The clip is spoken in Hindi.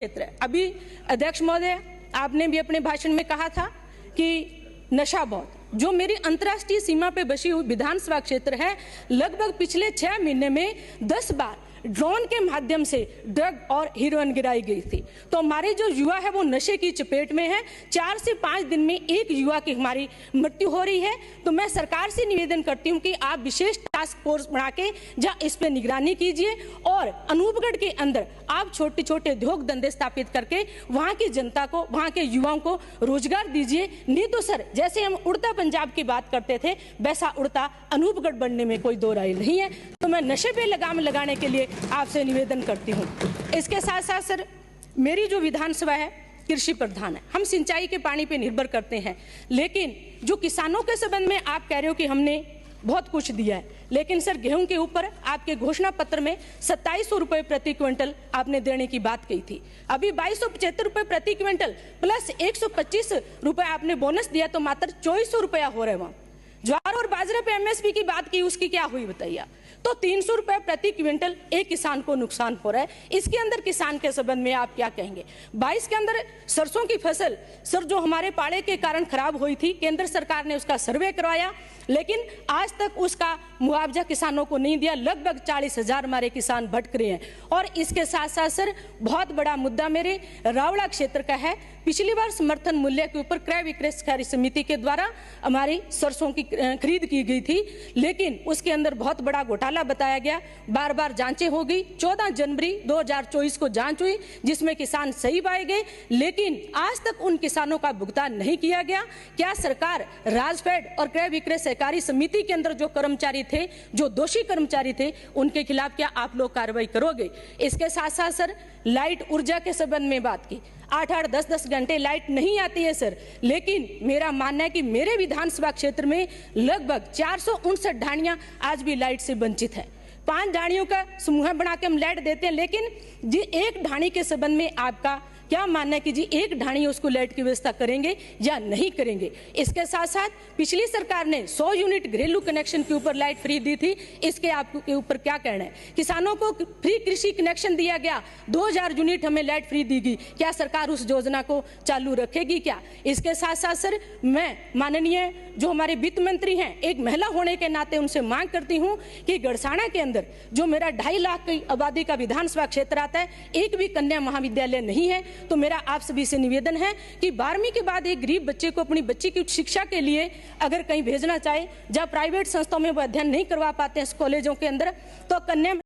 क्षेत्र। अभी अध्यक्ष महोदय आपने भी अपने भाषण में कहा था कि नशा बहुत, जो मेरी अंतर्राष्ट्रीय सीमा पे बसी हुई विधानसभा क्षेत्र है, लगभग पिछले 6 महीने में 10 बार ड्रोन के माध्यम से ड्रग और हीरोइन गिराई गई थी। तो हमारे जो युवा है वो नशे की चपेट में है। 4 से 5 दिन में एक युवा की हमारी मृत्यु हो रही है। तो मैं सरकार से निवेदन करती हूँ कि आप विशेष टास्क फोर्स बना के जहाँ इस पे निगरानी कीजिए और अनूपगढ़ के अंदर आप छोटे छोटे उद्योग धंधे स्थापित करके वहाँ की जनता को, वहाँ के युवाओं को रोजगार दीजिए। नहीं तो सर, जैसे हम उड़ता पंजाब की बात करते थे, वैसा उड़ता अनूपगढ़ बनने में कोई दो राय नहीं है। तो मैं नशे पे लगाम लगाने के लिए आपसे निवेदन करती हूँ। इसके साथ साथ सर, मेरी जो विधानसभा है कृषि प्रधान है, हम सिंचाई के पानी पे निर्भर करते हैं। लेकिन जो किसानों के संबंध में आप कह रहे हो कि हमने बहुत कुछ दिया है, लेकिन सर गेहूं के ऊपर आपके घोषणा पत्र में 2700 रुपए प्रति क्विंटल आपने देने की बात कही थी। अभी 2275 रुपए प्रति क्विंटल प्लस 125 रुपए आपने बोनस दिया, तो मात्र 2400 रुपया हो रहे वहां। ज्वार और बाजरे पे एमएसपी की बात की, उसकी क्या हुई बताइए। तो 300 रुपए प्रति क्विंटल एक किसान को नुकसान हो रहा है। इसके अंदर किसान के संबंध में आप क्या कहेंगे। 22 के अंदर सरसों की फसल सर जो हमारे पाड़े के कारण खराब हुई थी, केंद्र सरकार ने उसका सर्वे करवाया, लेकिन आज तक उसका मुआवजा किसानों को नहीं दिया। लगभग 40,000 हमारे किसान भटक रहे हैं। और इसके साथ साथ सर, बहुत बड़ा मुद्दा मेरे रावड़ा क्षेत्र का है। पिछली बार समर्थन मूल्य के ऊपर क्रय विक्रय सहकारी समिति के द्वारा हमारी सरसों की खरीद की गई थी, लेकिन उसके अंदर बहुत बड़ा घोटाला बताया गया। बार बार जांचें हो गई। 14 जनवरी 2024 को जांच हुई, जिसमें किसान सही पाए गए, लेकिन आज तक उन किसानों का भुगतान नहीं किया गया। क्या सरकार राजफेड और क्रय विक्रय सहकारी समिति के अंदर जो कर्मचारी थे, जो दोषी कर्मचारी थे, उनके खिलाफ क्या आप लोग कार्रवाई करोगे। इसके साथ साथ सर, लाइट ऊर्जा के संबंध में बात की। 8-8, 10-10 घंटे लाइट नहीं आती है सर, लेकिन मेरा मानना है कि मेरे विधानसभा क्षेत्र में लगभग 459 ढाणियां आज भी लाइट से वंचित है। 5 ढाणियों का समूह बना के हम लाइट देते हैं, लेकिन जी एक ढाणी के संबंध में आपका क्या मानना है कि जी एक ढाणी उसको लाइट की व्यवस्था करेंगे या नहीं करेंगे। इसके साथ साथ पिछली सरकार ने 100 यूनिट घरेलू कनेक्शन के ऊपर लाइट फ्री दी थी, इसके आपके ऊपर क्या कहना है। किसानों को फ्री कृषि कनेक्शन दिया गया, 2000 यूनिट हमें लाइट फ्री दी गई। क्या सरकार उस योजना को चालू रखेगी क्या। इसके साथ साथ सर, मैं माननीय जो हमारे वित्त मंत्री हैं, एक महिला होने के नाते उनसे मांग करती हूँ कि गड़साना के अंदर जो मेरा 2.5 लाख की आबादी का विधानसभा क्षेत्र आता है, एक भी कन्या महाविद्यालय नहीं है। तो मेरा आप सभी से निवेदन है कि 12वीं के बाद एक गरीब बच्चे को अपनी बच्ची की शिक्षा के लिए अगर कहीं भेजना चाहे, जहाँ प्राइवेट संस्थाओं में वो अध्ययन नहीं करवा पाते हैं कॉलेजों के अंदर, तो कन्या